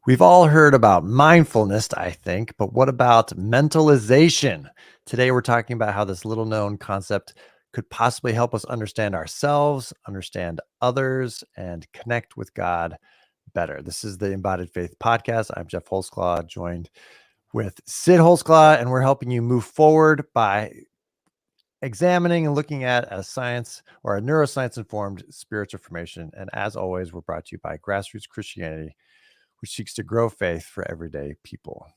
We've all heard about mindfulness, I think, but what about mentalization? Today, we're talking about how this little known concept could possibly help us understand ourselves, understand others, and connect with God better. This is the Embodied Faith Podcast. I'm Jeff Holzclaw, joined with Sid Holzclaw, and we're helping you move forward by examining and looking at a science or a neuroscience informed spiritual formation. And as always, we're brought to you by Grassroots Christianity, which seeks to grow faith for everyday people.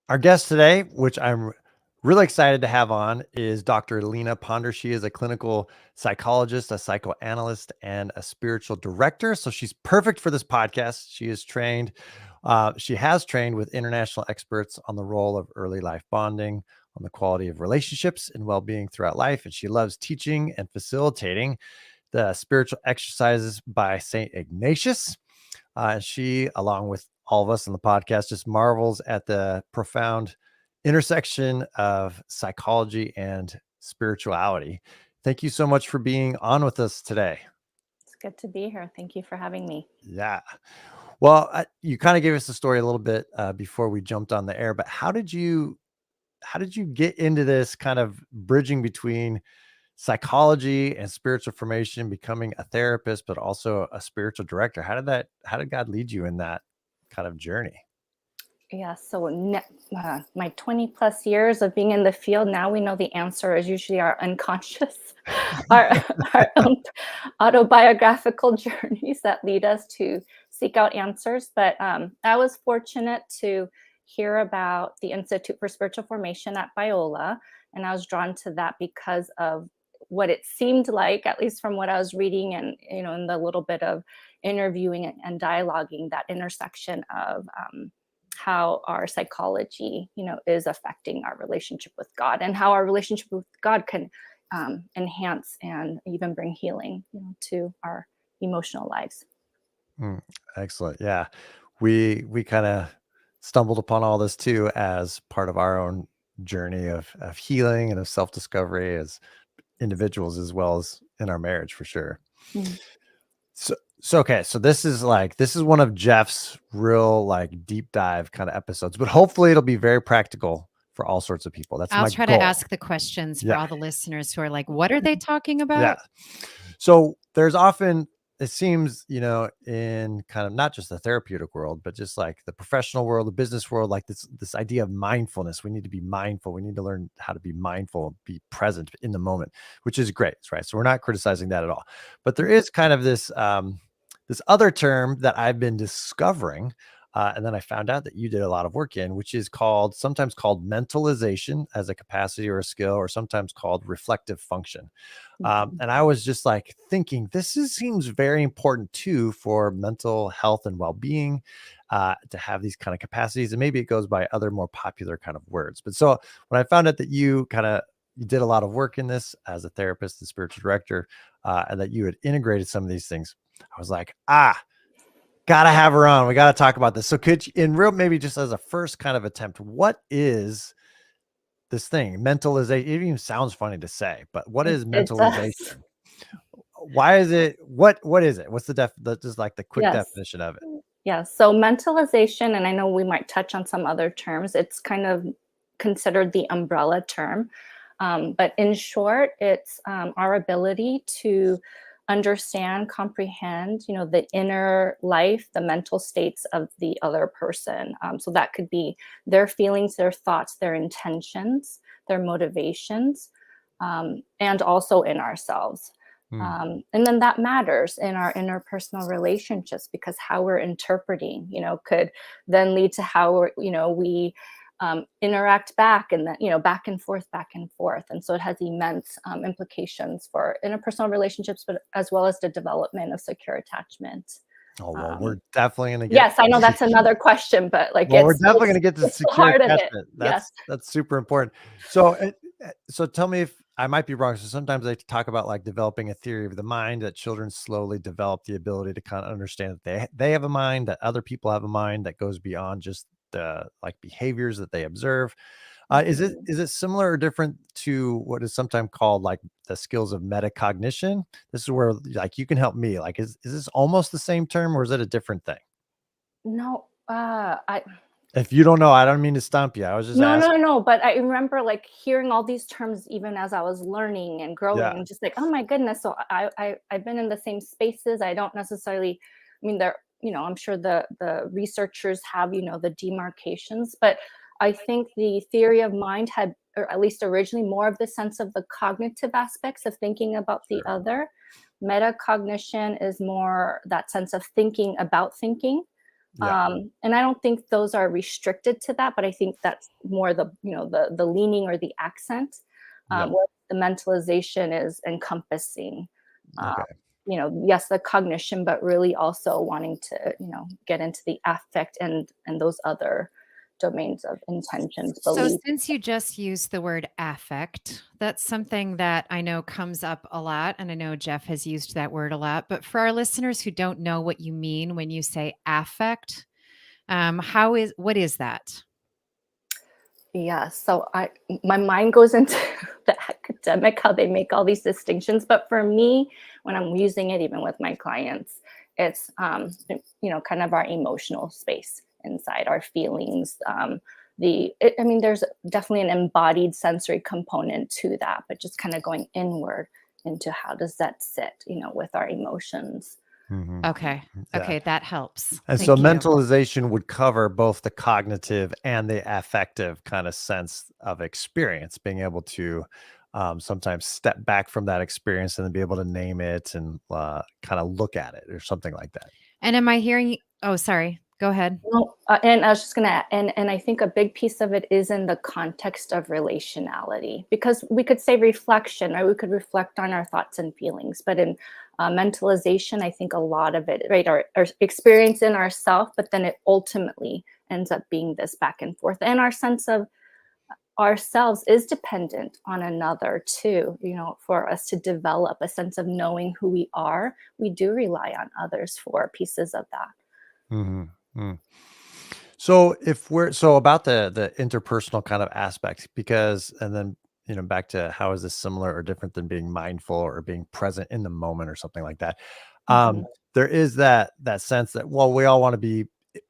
Our guest today, which I'm really excited to have on, is Dr. Lina Ponder. She is a clinical psychologist, a psychoanalyst, and a spiritual director. So she's perfect for this podcast. She has trained with international experts on the role of early life bonding, on the quality of relationships and well-being throughout life. And she loves teaching and facilitating the spiritual exercises by St. Ignatius. She, along with all of us on the podcast, just marvels at the profound intersection of psychology and spirituality. Thank you so much for being on with us today. It's good to be here. Thank you for having me. Yeah. Well, you kind of gave us the story a little bit before we jumped on the air, but how did you get into this kind of bridging between psychology and spiritual formation, becoming a therapist, but also a spiritual director? How did God lead you in that kind of journey? Yeah, so my 20 plus years of being in the field, now we know the answer is usually our unconscious, our own autobiographical journeys that lead us to seek out answers. But I was fortunate to hear about the Institute for Spiritual Formation at Biola, and I was drawn to that because of what it seemed like, at least from what I was reading and in the little bit of interviewing and dialoguing, that intersection of how our psychology, is affecting our relationship with God, and how our relationship with God can enhance and even bring healing, to our emotional lives. Excellent. Yeah, we kind of stumbled upon all this too as part of our own journey of healing and of self-discovery as individuals, as well as in our marriage, for sure. Mm. So okay, so this is one of Jeff's real deep dive kind of episodes, but hopefully it'll be very practical for all sorts of people. That's I'll my try goal. to ask the questions for all the listeners who are like, what are they talking about? Yeah. So there's often, it seems, in kind of not just the therapeutic world, but just like the professional world, the business world, like this idea of mindfulness. We need to be mindful. We need to learn how to be mindful, be present in the moment, which is great, right? So we're not criticizing that at all. But there is kind of this other term that I've been discovering, and then I found out that you did a lot of work in, which is sometimes called mentalization as a capacity or a skill, or sometimes called reflective function. And I was just like thinking, seems very important too for mental health and well-being, to have these kind of capacities. And maybe it goes by other more popular kind of words. But so when I found out that you did a lot of work in this as a therapist and spiritual director, and that you had integrated some of these things, I was like, gotta have her on. We got to talk about this. So could you, maybe just as a first kind of attempt, what is this thing? Mentalization. It even sounds funny to say, but what is mentalization? Why is it? What is it? What's the quick definition of it? Yeah. So mentalization, and I know we might touch on some other terms, it's kind of considered the umbrella term. But in short, it's our ability to understand, comprehend, the inner life, the mental states of the other person. So that could be their feelings, their thoughts, their intentions, their motivations, and also in ourselves. And then that matters in our interpersonal relationships, because how we're interpreting, could then lead to how we interact back, and then back and forth. And so it has immense implications for interpersonal relationships, but as well as the development of secure attachment. Oh, well, we're definitely going to get. Yes, I know that's another question, but we're definitely going to get to secure attachment. Yes. That's super important. So, So tell me if I might be wrong. So sometimes they talk about like developing a theory of the mind, that children slowly develop the ability to kind of understand that they have a mind, that other people have a mind that goes beyond just the like behaviors that they observe. Mhm. Is it similar or different to what is sometimes called like the skills of metacognition? This is where like you can help me. Like, is this almost the same term or is it a different thing? No, I If you don't know, I don't mean to stump you. I was just no, no, asking. no, but I remember, like, hearing all these terms even as I was learning and growing Yeah. and just like, "Oh my goodness." So I've been in the same spaces. I don't necessarily, I mean, I'm sure the researchers have, the demarcations, but I think the theory of mind had, or at least originally, more of the sense of the cognitive aspects of thinking about the Sure. other. Metacognition is more that sense of thinking about thinking. Yeah. And I don't think those are restricted to that, but I think that's more the leaning or the accent, Yeah. where the mentalization is encompassing, uh, Okay. yes, the cognition, but really also wanting to, get into the affect and those other domains of intentions, So, belief. since you just used the word affect, that's something that I know comes up a lot. And I know Jeff has used that word a lot. But for our listeners who don't know what you mean when you say affect, what is that? Yeah, so my mind goes into the academic, how they make all these distinctions, but for me, when I'm using it, even with my clients, it's kind of our emotional space inside our feelings. I mean, there's definitely an embodied sensory component to that, but just kind of going inward into how does that sit, with our emotions. Mhm. Okay. Yeah. Okay. That helps. And so Thank you. mentalization would cover both the cognitive and the affective kind of sense of experience, being able to sometimes step back from that experience and then be able to name it and kind of look at it or something like that. And am I hearing? Oh, sorry. Go ahead. No, and I was just gonna, and I think a big piece of it is in the context of relationality, because we could say reflection, right? We could reflect on our thoughts and feelings, but in mentalization, I think a lot of it, right, our experience in ourself, but then it ultimately ends up being this back and forth, and our sense of ourselves is dependent on another too. For us to develop a sense of knowing who we are, we do rely on others for pieces of that. Mhm. Mm. So if we're so about the interpersonal kind of aspects, because and then back to how is this similar or different than being mindful or being present in the moment or something like that. Mhm. There is that sense that well, we all want to be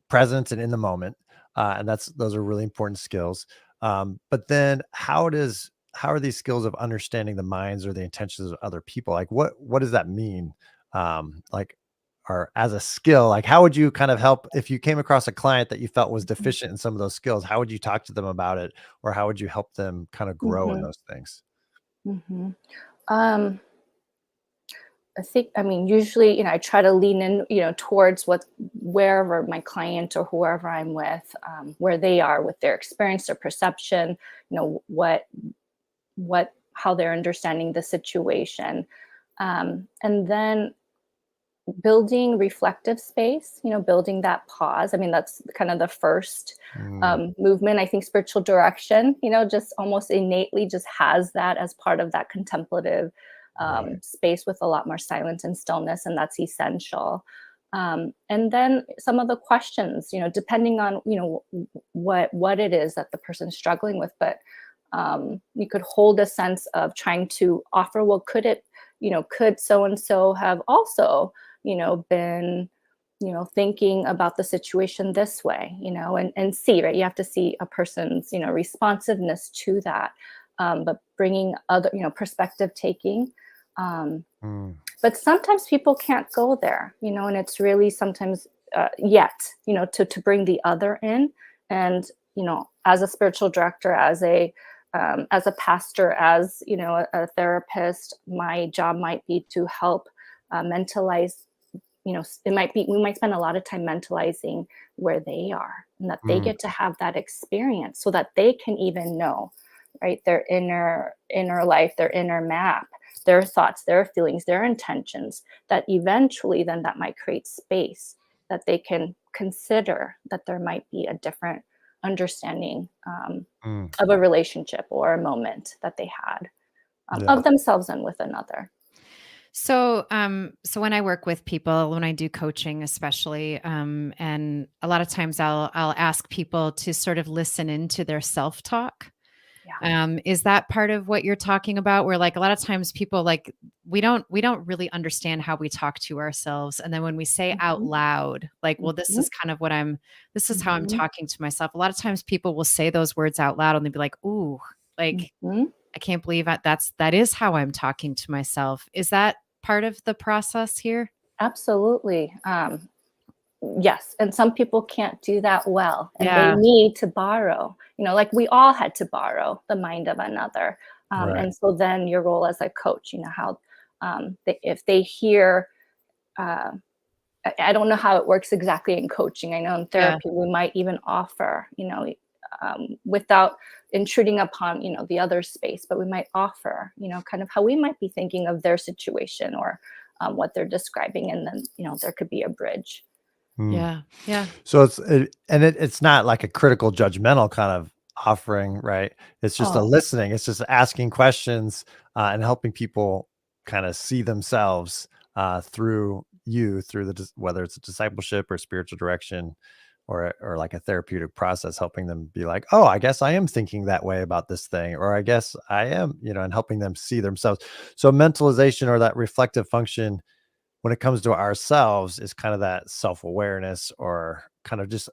present and in the moment, and those are really important skills. But then how are these skills of understanding the minds or the intentions of other people? Like what does that mean? Like or as a skill, like how would you kind of help if you came across a client that you felt was deficient in some of those skills? How would you talk to them about it, or how would you help them kind of grow in Mhm. those things? Mhm. Um, I think, I mean, usually, I try to lean in, towards wherever my client or whoever I'm with, where they are with their experience, their perception, how they're understanding the situation. And then building reflective space, building that pause. I mean, that's kind of the first Mm, movement. I think spiritual direction, just almost innately just has that as part of that contemplative right. space with a lot more silence and stillness, and that's essential. And then some of the questions, depending on what it is that the person's struggling with, but you could hold a sense of trying to offer, well, could so and so have also been, thinking about the situation this way, and see, right? You have to see a person's, responsiveness to that, but bringing other, perspective taking. Um, Mm, but sometimes people can't go there, and it's really sometimes yet, to bring the other in. And, as a spiritual director, as a pastor, as a therapist, my job might be to help mentalize. It might be we might spend a lot of time mentalizing where they are, and that they mm, get to have that experience, so that they can even know, right, their inner life, their inner map, their thoughts, their feelings, their intentions, that eventually then, that might create space that they can consider that there might be a different, understanding Mm, of a relationship or a moment that they had yeah. of themselves and with another. So, so when I work with people, when I do coaching, especially, and a lot of times I'll ask people to sort of listen into their self-talk. Yeah. Is that part of what you're talking about? Where like a lot of times people like we don't really understand how we talk to ourselves, and then when we say out Mhm. loud, like, well, this Mhm. is kind of what this is how I'm Mhm. talking to myself. A lot of times people will say those words out loud, and they'll be like, "Ooh, like Mhm. I can't believe that is how I'm talking to myself." Is that part of the process here? Absolutely. Yes, and some people can't do that well, and they Yeah. need to borrow. Like we all had to borrow the mind of another. Right. And so then your role as a coach, how if they hear, uh, I don't know how it works exactly in coaching. I know in Yeah. therapy we might even offer, without intruding upon, the other space, but we might offer, kind of how we might be thinking of their situation or what they're describing, and then, there could be a bridge. Mm. Yeah. Yeah. So it's not like a critical judgmental kind of offering, right? It's just a Oh, listening. It's just asking questions and helping people kind of see themselves through you, through whether it's a discipleship or spiritual direction or like a therapeutic process, helping them be like, oh, I guess I am thinking that way about this thing, or I guess I am, and helping them see themselves. So mentalization or that reflective function when it comes to ourselves is kind of that self-awareness or kind of just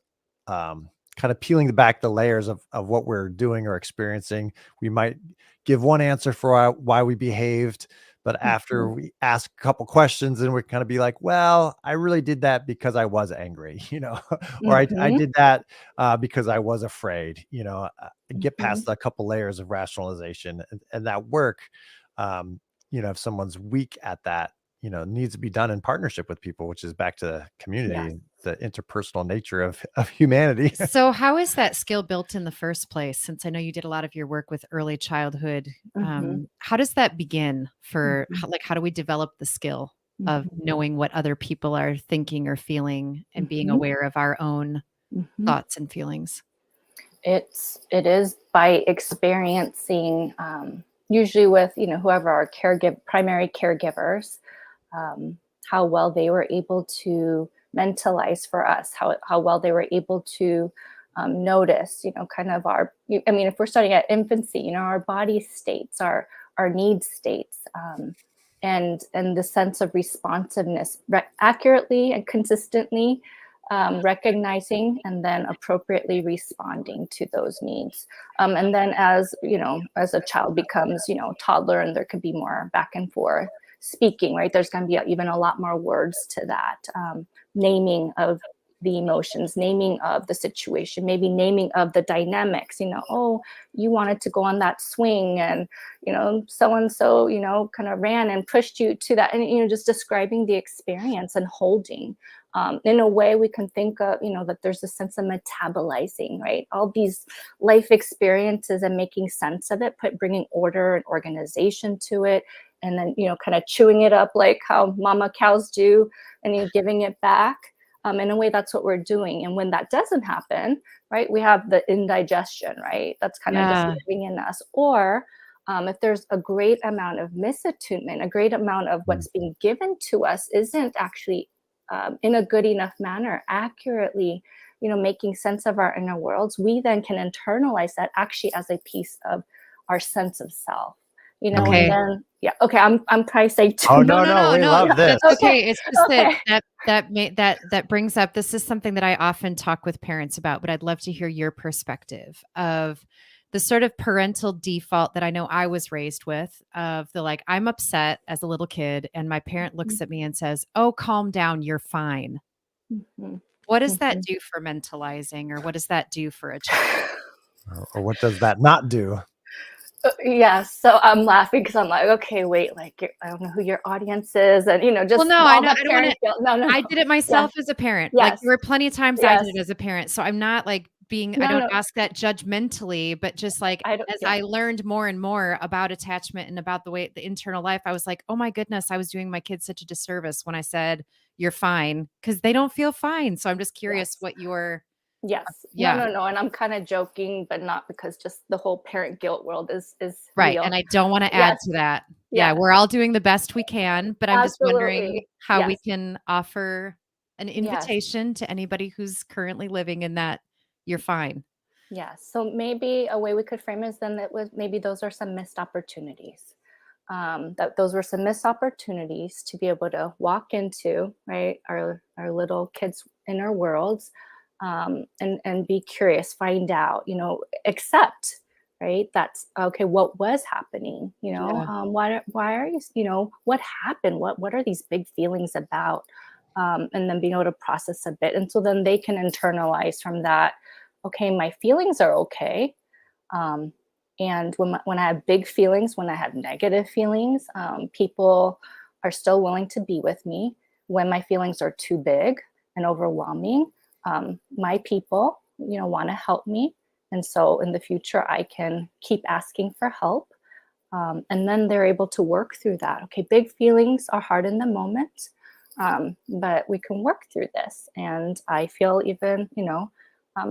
kind of peeling back the layers of what we're doing or experiencing. We might give one answer for why we behaved, but after mhm, we ask a couple questions and we kind of be like, well, I really did that because I was angry, or I mhm, did that because I was afraid, get mhm. past a couple layers of rationalization and that work. um, if someone's weak at that, needs to be done in partnership with people, which is back to Yes. community, the interpersonal nature of humanity. So, how is that skill built in the first place? Since I know you did a lot of your work with early childhood, Mhm, how does that begin for mhm, like how do we develop the skill of mhm, knowing what other people are thinking or feeling and being mhm, aware of our own mhm. thoughts and feelings? It is by experiencing, usually with, whoever our primary caregivers, um, how well they were able to mentalize for us, how well they were able to notice, kind of I mean, if we're starting at infancy, our body states, our need states, and the sense of responsiveness, accurately and consistently recognizing and then appropriately responding to those needs. And then as a child becomes, toddler, and there could be more back and forth speaking, right? There's going to be even a lot more words to that, naming of the emotions, naming of the situation, maybe naming of the dynamics, oh, you wanted to go on that swing, and, so and so, kind of ran and pushed you to that. And, just describing the experience and holding. In a way, we can think of, that there's a sense of metabolizing, right? All these life experiences and making sense of it, bringing order and organization to it, and then, kind of chewing it up like how mama cows do, and giving it back. In a way, that's what we're doing. And when that doesn't happen, right, we have the indigestion, right? That's kind of just Yeah. living in us. Or if there's a great amount of misattunement, a great amount of Mm. what's being given to us isn't actually in a good enough manner, accurately, making sense of our inner worlds, we then can internalize that actually as a piece of our sense of self. And Mm. Okay. then, yeah, okay, I'm probably saying Oh, too No, no, no, no, no, we no. love this. That's Okay, okay. It's just that okay. that brings up this is something that I often talk with parents about, but I'd love to hear your perspective of the sort of parental default that I know I was raised with of the like I'm upset as a little kid and my parent looks at me and says, "Oh, calm down, you're fine." Mhm, What does that mhm. do for mentalizing or what does that do for a child? Or what does that not do? Yeah, so I'm laughing because I'm like, okay, wait, like I don't know who your audience is, and Well, just no, I all know the I don't wanna parent guilt. No, no, I no. did it Yes, myself as a parent. Like, yes, there were plenty of times I did yes. it as a parent, so I'm not, like, being I No, don't no, ask that judgmentally, but just, like, I don't. as Yeah. I learned more and more about attachment and about the internal life, I was like, "Oh my goodness, I was doing my kids such a disservice when I said, 'You're fine,' because they don't feel fine." So I'm just curious Yes. what your Yes. No, Yeah. no, no. And I'm kind of joking, but not, because just the whole parent guilt world is Right. And real. I don't want to add Yes. to that. Yeah, Yeah. we're all doing the best we can, but I'm just wondering Absolutely. how we Yes. can offer an Yes. invitation to anybody who's currently living in that you're fine. Yes. So maybe a way we could frame is then that was maybe those are some missed opportunities. That those were some missed opportunities to be able to walk into, right, our little kids' inner worlds, and be curious, find out, accept, right. That's okay. What was happening? Yeah. Why are you? What happened? What are these big feelings about? And then being able to process a bit, and so then they can internalize from that. Okay, my feelings are okay. um, and when I have big feelings, when I have negative feelings, people are still willing to be with me. When my feelings are too big and overwhelming, my people, want to help me. And so in the future, I can keep asking for help. And then they're able to work through that. Okay, big feelings are hard in the moment, but we can work through this. And I feel even,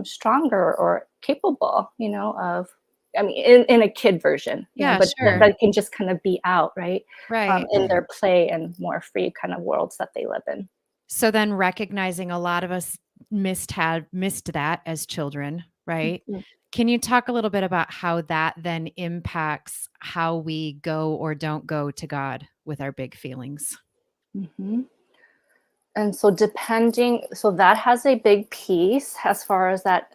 stronger or capable, of, I mean, in a kid version, Yeah, but sure. that can just kind of be out, right? Right. In their play and more free kind of worlds that they live in. So then recognizing a lot of us missed that as children, right? Mhm. Can you talk a little bit about how that then impacts how we go or don't go to God with our big feelings? Mhm. And so so that has a big piece as far as that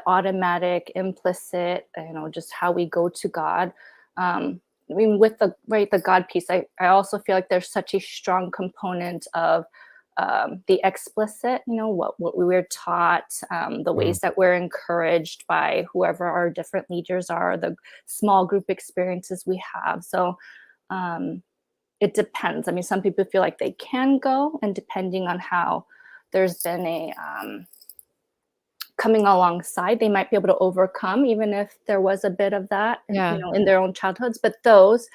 automatic, implicit, just how we go to God. I mean, with the God piece, I also feel like there's such a strong component of the explicit, what we were taught, the Mhm. ways that we're encouraged by whoever our different leaders are, the small group experiences we have. So um, it depends. I mean, some people feel like they can go, and depending on how there's been a coming alongside, they might be able to overcome, even if there was a bit of that, Yeah. in their own childhoods. But those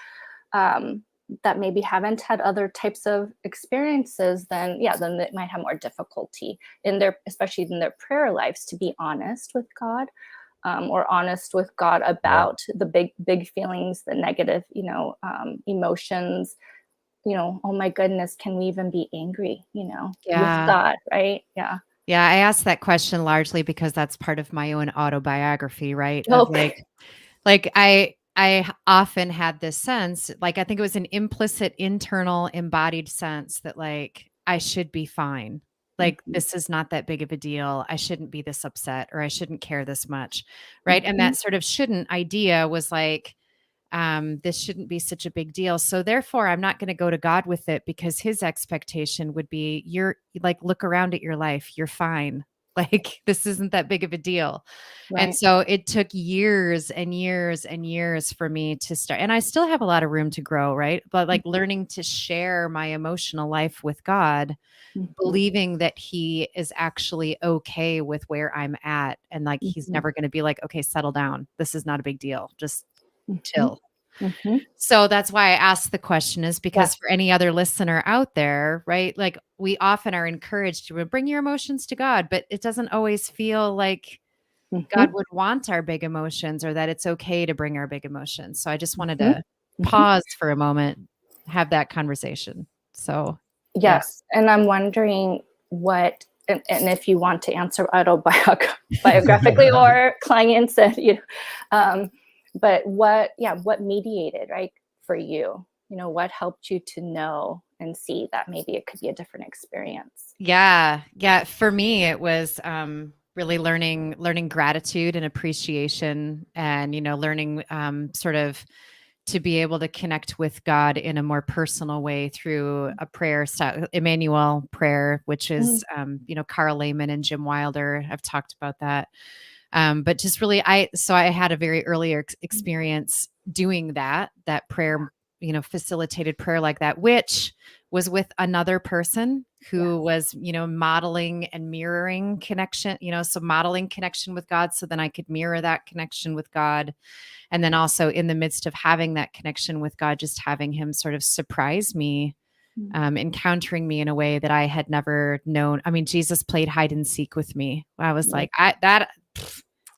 um, that maybe haven't had other types of experiences, then yeah, then they might have more difficulty in their, especially in their prayer lives, to be honest with God. Or honest with God Yeah. about the big feelings, the negative, emotions. Oh my goodness, can we even be angry, with Yeah. God, right? Yeah. Yeah, I asked that question largely because that's part of my own autobiography, right? Of Okay. I often had this sense, like I think it was an implicit, internal, embodied sense that like I should be fine. Like Mhm, this is not that big of a deal. I shouldn't be this upset or I shouldn't care this much, right? And mhm, that sort of shouldn't idea was like this shouldn't be such a big deal. So therefore, I'm not going to go to God with it because his expectation would be you're like, look around at your life. You're fine. Like, this isn't that big of a deal. And right. so it took years and years and years for me to start. And I still have a lot of room to grow, right? But like Mhm, learning to share my emotional life with God, mhm, believing that he is actually okay with where I'm at. And like, he's mhm, never going to be like, okay, settle down. This is not a big deal. Just mhm, chill. mhm. So that's why I asked the question is Yeah. because for any other listener out there, right? Like we often are encouraged to bring your emotions to God, but it doesn't always feel like God Mhm, would want our big emotions or that it's okay to bring our big emotions. So I just wanted mhm, to mhm. pause for a moment, have that conversation. So yeah. Yes, and I'm wondering what, and if you want to answer autobiographically or clients said, um, but what mediated, right, for you? What helped you to know and see that maybe it could be a different experience? Yeah. Yeah. For me, it was really learning gratitude and appreciation and, learning sort of to be able to connect with God in a more personal way through a prayer style, Emmanuel prayer, which Mm, is, Carl Lehman and Jim Wilder have talked about that. But just really, so I had a very earlier experience doing that prayer, facilitated prayer like that, which was with another person who yes. was, modeling and mirroring connection, so modeling connection with God. So then I could mirror that connection with God. And then also in the midst of having that connection with God, just having him sort of surprise me encountering me in a way that I had never known. I mean, Jesus played hide and seek with me. I was like,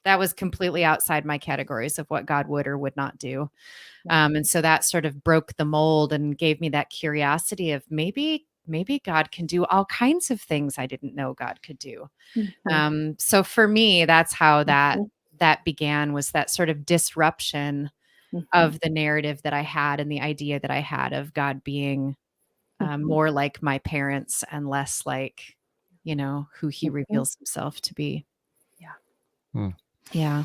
that was completely outside my categories of what God would or would not do. And so that sort of broke the mold and gave me that curiosity of maybe God can do all kinds of things I didn't know God could do. So for me, that's how that began, was that sort of disruption of the narrative that I had and the idea that I had of God being more like my parents and less like, who he reveals himself to be. Yeah. Yeah.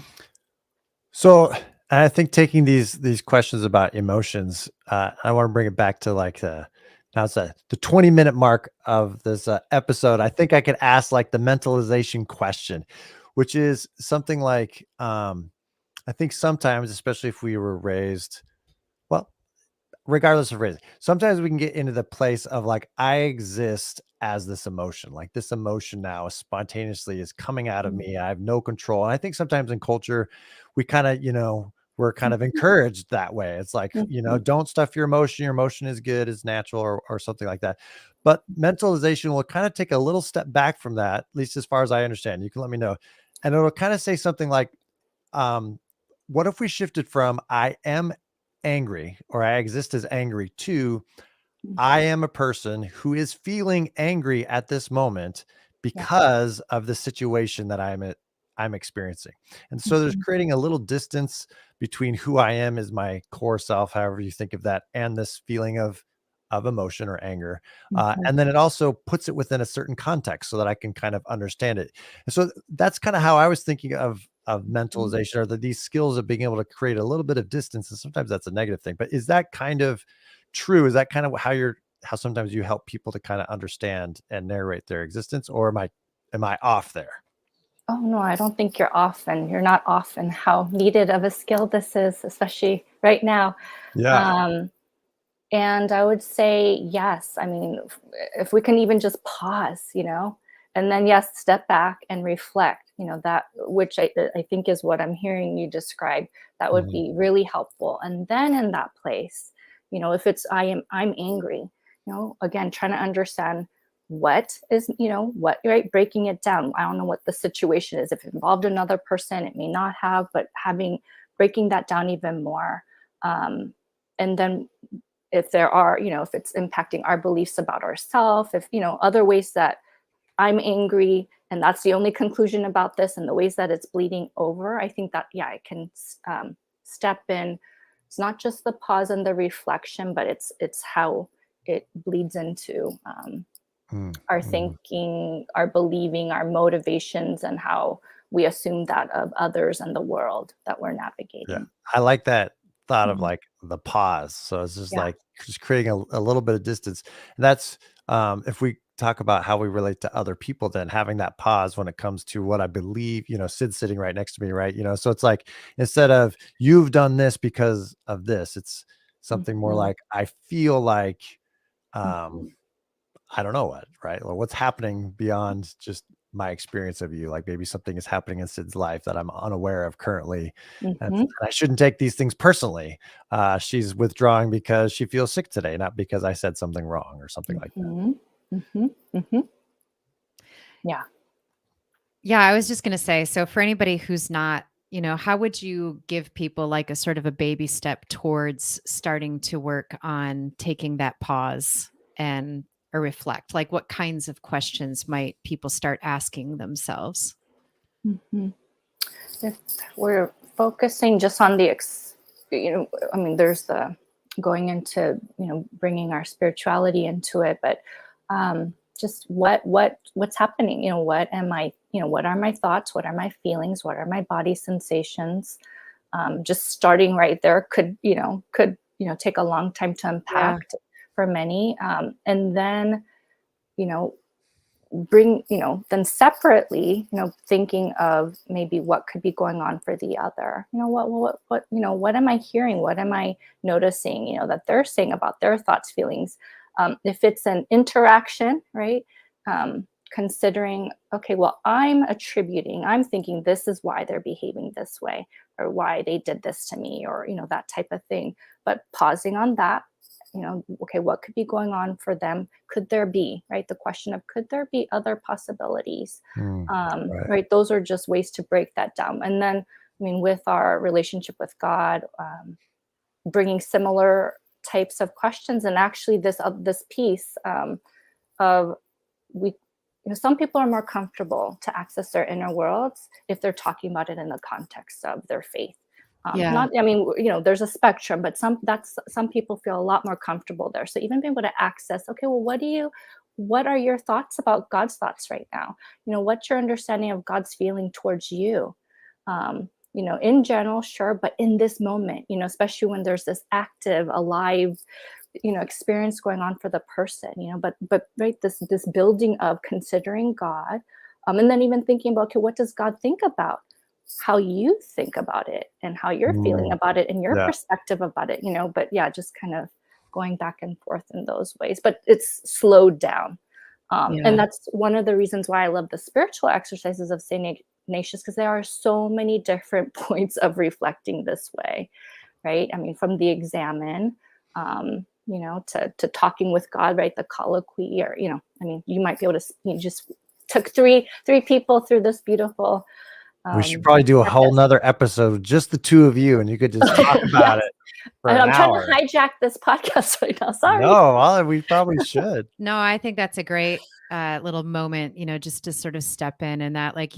So I think taking these questions about emotions, I want to bring it back to like now it's the 20-minute mark of this episode. I think I could ask like the mentalization question, which is something like, I think sometimes, especially if we were raised, well, regardless of raising, sometimes we can get into the place of like, I exist as this emotion. Like this emotion now spontaneously is coming out of me. I have no control. And I think sometimes in culture, we kind of, we're kind of encouraged that way. It's like, don't stuff your emotion. Your emotion is good, it's natural, or something like that. But mentalization will kind of take a little step back from that, at least as far as I understand. You can let me know. And it'll kind of say something like, um, what if we shifted from I am angry or I exist as angry to I am a person who is feeling angry at this moment because of the situation that I'm experiencing. And so there's creating a little distance between who I am as my core self, however you think of that, and this feeling of emotion or anger. And then it also puts it within a certain context so that I can kind of understand it. And so that's kind of how I was thinking of mentalization, or these skills of being able to create a little bit of distance. And sometimes that's a negative thing, but is that kind of true? Is that kind of how sometimes you help people to kind of understand and narrate their existence, or am I off there? Oh no, I don't think you're off, and you're not off in how needed of a skill this is, especially right now. Yeah. Um, and I would say yes. I mean, if we can even just pause, and then yes, step back and reflect, that which I think is what I'm hearing you describe. That would Mhm. be really helpful. And then in that place, if it's I'm angry, again, trying to understand what is, what, right, breaking it down. I don't know what the situation is. If it involved another person, it may not have, but breaking that down even more. And then if there are, if it's impacting our beliefs about ourselves, if, other ways that I'm angry and that's the only conclusion about this, and the ways that it's bleeding over, I think that, I can step in. It's not just the pause and the reflection, but it's how it bleeds into Mm, our mhm. thinking, our believing, our motivations, and how we assume that of others and the world that we're Yeah. navigating. I like that thought of Mhm. like the pause. So it's just Yeah. like just creating a little bit of distance. And that's if we talk about how we relate to other people, then having that pause when it comes to what I believe, Sid's sitting right next to me, right? So it's like instead of you've done this because of this, it's something more Mhm. like I feel like um Mhm. I don't know what, right? Or what's happening beyond just my experience of you. Like maybe something is happening in Sid's life that I'm unaware of currently. And Mhm. I shouldn't take these things personally. She's withdrawing because she feels sick today, not because I said something wrong or something like that. Mhm. Mhm. Mhm. Yeah. Yeah, I was just going to say, so for anybody who's not, how would you give people like a sort of a baby step towards starting to work on taking that pause and or reflect? Like what kinds of questions might people start asking themselves? Mhm. If we're focusing just on I mean, there's the going into, bringing our spirituality into it, but just what's happening? What am I? What are my thoughts? What are my feelings? What are my body sensations? Just starting right there could take a long time to Yeah. unpack for many, and then you know bring then separately, thinking of maybe what could be going on for the other. What am I hearing, what am I noticing, that they're saying about their thoughts, feelings. If it's an interaction, right, considering, okay, well, I'm thinking this is why they're behaving this way, or why they did this to me, or that type of thing. But pausing on that, okay, what could be going on for them? Could there be, right? The question of, could there be other possibilities? Right. Right. Those are just ways to break that down. And then, I mean, with our relationship with God, bringing similar types of questions, and actually this piece of we some people are more comfortable to access their inner worlds if they're talking about it in the context of their faith. Yeah. Not, I mean, there's a spectrum, but some people feel a lot more comfortable there. So even being able to access, okay, well, what are your thoughts about God's thoughts right now? What's your understanding of God's feeling towards you? In general, sure, but in this moment, especially when there's this active, alive, experience going on for the person, but right, this building of considering God, and then even thinking about, okay, what does God think about how you think about it and how you're feeling about it and your Yeah. perspective about it, but yeah, just kind of going back and forth in those ways, but it's slowed down. And that's one of the reasons why I love the spiritual exercises of St. Ignatius, because there are so many different points of reflecting this way, right? I mean, from the examine, to talking with God, right? The colloquy, or, I mean, you might be able to, you just took three people through this beautiful. We should probably do a whole practice. nother episode, just the two of you, and you could just talk about it for And an I'm trying hour. to hijack this podcast right now. Sorry. No, we probably should. No, I think that's a great little moment, just to sort of step in, and that, like,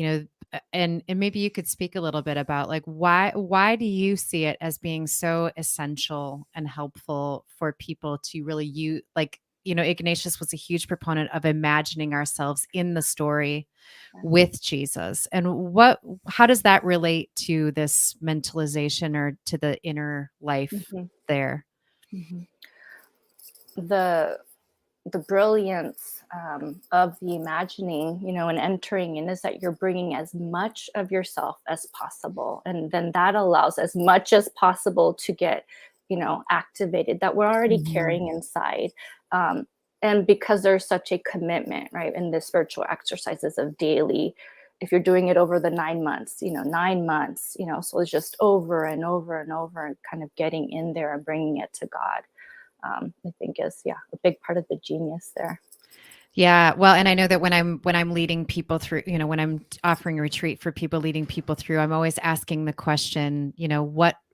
and maybe you could speak a little bit about, like, why do you see it as being so essential and helpful for people to really use, like, Ignatius was a huge proponent of imagining ourselves in the story with Jesus. And how does that relate to this mentalization or to the inner life Mhm. there? Mhm. The brilliance of the imagining, and entering in, is that you're bringing as much of yourself as possible, and then that allows as much as possible to get, activated, that we're already carrying inside. And because there's such a commitment, right, in the spiritual exercises of daily, if you're doing it over the 9 months, 9 months, so it's just over and over and over, and kind of getting in there and bringing it to God. I think is a big part of the genius there. Yeah, well, and I know that when I'm leading people through, when I'm offering a retreat for people, leading people through, I'm always asking the question,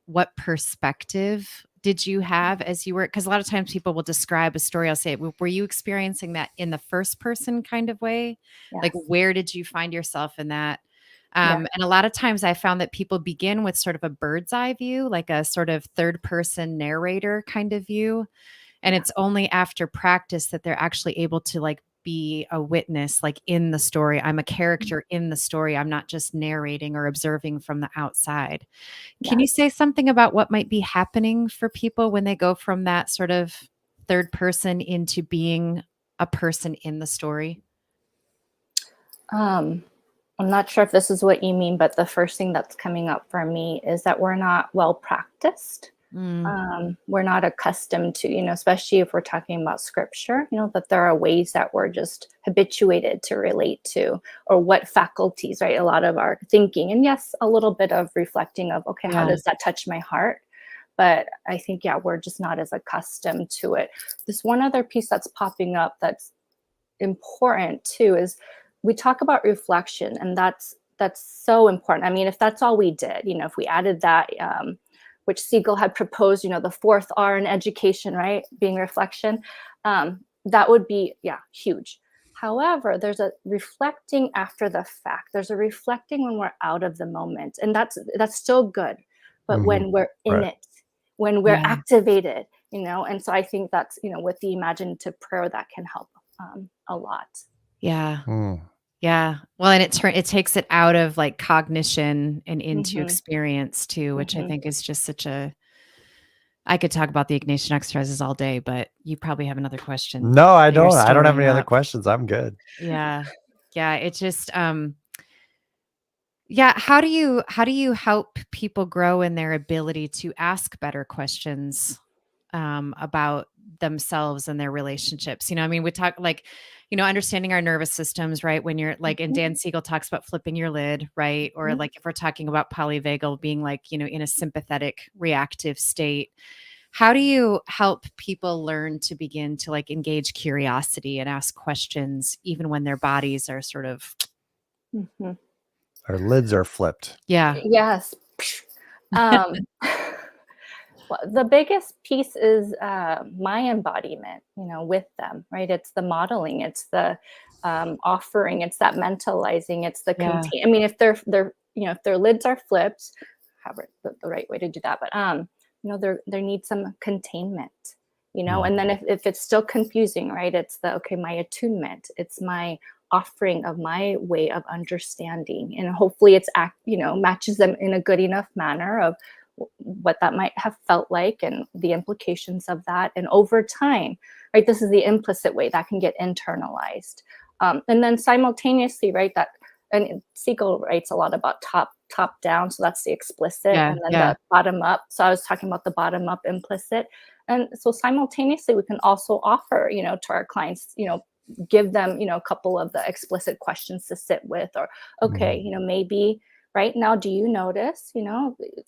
what perspective did you have as you were? Because a lot of times people will describe a story. I'll say, were you experiencing that in the first person kind of way? Yes. Like, where did you find yourself in that? Yeah. And a lot of times I found that people begin with sort of a bird's eye view, like a sort of third person narrator kind of view. And it's only after practice that they're actually able to, like, be a witness, like, in the story. I'm a character in the story. I'm not just narrating or observing from the outside. Can you say something about what might be happening for people when they go from that sort of third person into being a person in the story? I'm not sure if this is what you mean, but the first thing that's coming up for me is that we're not well practiced. We're not accustomed to, especially if we're talking about scripture, that there are ways that we're just habituated to relate to, or what faculties, right? A lot of our thinking, and yes, a little bit of reflecting of, okay, how does that touch my heart? But I think, we're just not as accustomed to it. This one other piece that's popping up that's important too is we talk about reflection, and that's so important. I mean, if that's all we did, if we added that, which Siegel had proposed, the fourth R in education, right, being reflection, that would be huge. However, there's a reflecting after the fact. There's a reflecting when we're out of the moment, and that's still good. But when we're in it, when we're activated, and so I think that's, with the imaginative prayer, that can help a lot. Yeah. Yeah. Well, and it takes it out of, like, cognition and into experience too, which I think is just I could talk about the Ignatian exercises all day, but you probably have another question. No, I that you're don't. I don't have any storing other up. questions. I'm good. Yeah. Yeah. It's just, yeah. How do you help people grow in their ability to ask better questions about themselves and their relationships? I mean, we talk, like, understanding our nervous systems, right? When you're, like, and Dan Siegel talks about flipping your lid, right? Or, like, if we're talking about polyvagal, being, like, in a sympathetic reactive state. How do you help people learn to begin to like engage curiosity and ask questions even when their bodies are sort of Mhm. Our lids are flipped. yeah. Yes. Um, well, the biggest piece is my embodiment, with them, right? It's the modeling, it's the offering, it's that mentalizing, it's the Yeah. contain. I mean, if they're if their lids are flipped, however the right way to do that, but they need some containment, and then if it's still confusing, right? It's my attunement, it's my offering of my way of understanding, and hopefully matches them in a good enough manner of what that might have felt like and the implications of that. And over time, right, this is the implicit way that can get internalized. And then simultaneously, right, that, and Siegel writes a lot about top down, so that's the explicit, Yeah. and then Yeah. the bottom up. So I was talking about the bottom up implicit. And so simultaneously, we can also offer, to our clients, give them, a couple of the explicit questions to sit with, or, okay, maybe right now, do you notice,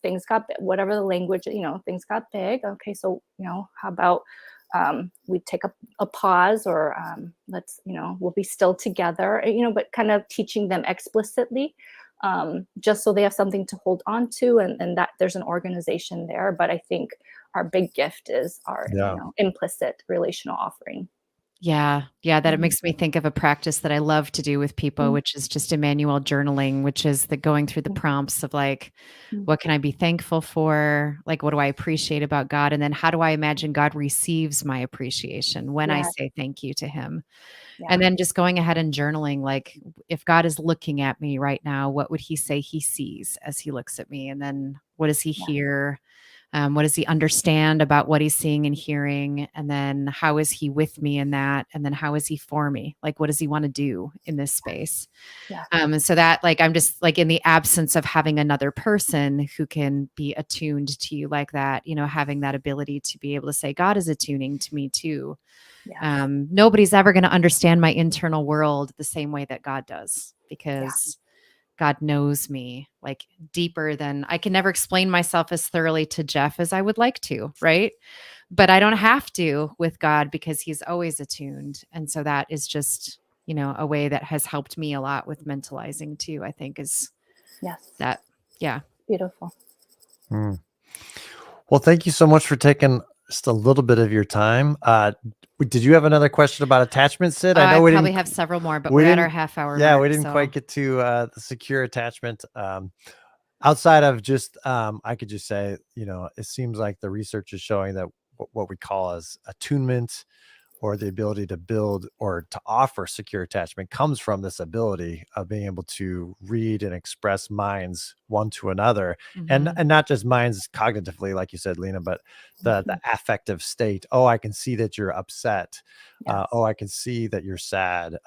things got, whatever the language, things got big. Okay, so, how about we take a pause, or let's, we'll be still together, but kind of teaching them explicitly, just so they have something to hold on to, and that there's an organization there. But I think our big gift is our, Yeah. implicit relational offering. Yeah. Yeah. That it Mhm. makes me think of a practice that I love to do with people, Mhm. which is just Emmanuel journaling, which is the going through the prompts of like, what can I be thankful for? Like, what do I appreciate about God? And then how do I imagine God receives my appreciation when I Yeah, say thank you to him? yeah, And then just going ahead and journaling, like, if God is looking at me right now, what would he say he sees as he looks at me? And then what does he yeah, hear? What does he understand about what he's seeing and hearing? And then how is he with me in that? And then how is he for me? Like, what does he want to do in this space? yeah, And so that, like, I'm just like in the absence of having another person who can be attuned to you like that, having that ability to be able to say, God is attuning to me too. yes, Nobody's ever going to understand my internal world the same way that God does, yeah, because God knows me like deeper than I can never explain myself as thoroughly to Jeff as I would like to, right? But I don't have to with God because he's always attuned. And so that is just, a way that has helped me a lot with mentalizing too, I think is yes, that. Yeah. beautiful. Mm. Well, thank you so much for taking just a little bit of your time. Did you have another question about attachment, Sid? I I know probably have several more, but we we're at our didn't, half hour yeah, we mark. didn't So quite get to the secure attachment. Outside of just, I could just say, it seems like the research is showing that what we call as attunement, or the ability to build or to offer secure attachment, comes from this ability of being able to read and express minds one to another, and mhm. not just minds cognitively, like you said, Lena, but the Mhm. affective state. Oh, I can see that you're upset. Yes. Oh, I can see that you're sad.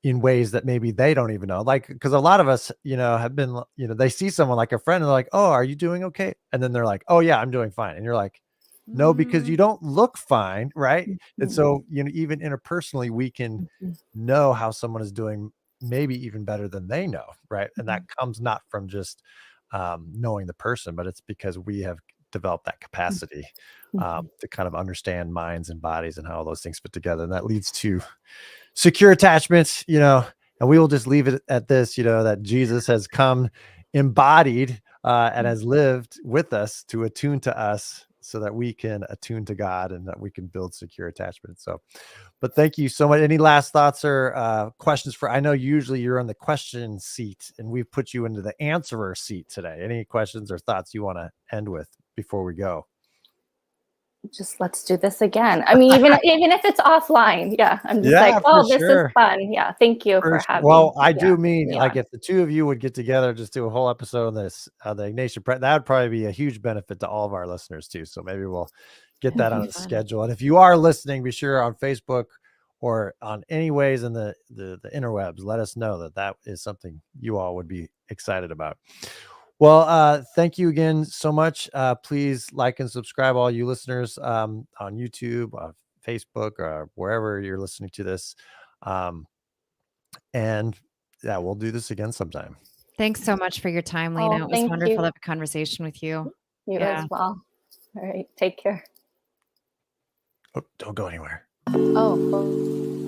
In ways that maybe they don't even know, like, because a lot of us, have been, they see someone like a friend and they're like, oh, are you doing okay? And then they're like, oh yeah, I'm doing fine. And you're like, no, because Mm, you don't look fine, right? And Mhm. so, even interpersonally, we can Mhm. know how someone is doing, maybe even better than they know, right? And that Mhm. comes not from just knowing the person, but it's because we have developed that capacity Mhm. to kind of understand minds and bodies and how all those things fit together. And that leads to secure attachments, and we will just leave it at this, that Jesus has come embodied and has lived with us to attune to us so that we can attune to God and that we can build secure attachment. So, but thank you so much. Any last thoughts or questions I know usually you're on the question seat and we've put you into the answerer seat today. Any questions or thoughts you want to end with before we go? Just let's do this again. I mean, even if it's offline, yeah. I'm just like, Yeah, for oh, this is sure. fun. Yeah, thank you for having, Well, I yeah, do mean, me like, on. if the 2 of you would get together, just do a whole episode on this, the Ignatius that would probably be a huge benefit to all of our listeners too. So maybe we'll get that'd that be on the fun. schedule. And if you are listening, be sure on Facebook or on any ways in the interwebs, let us know that is something you all would be excited about. Well, thank you again so much. Please like and subscribe, all you listeners, on YouTube, Facebook, or wherever you're listening to this. Um, and yeah, we'll do this again sometime. Thanks so much for your time, Lena. Oh, It was thank wonderful to you. have a conversation with you. You Yeah. as well. All right. Take care. Oh, don't go anywhere. Oh.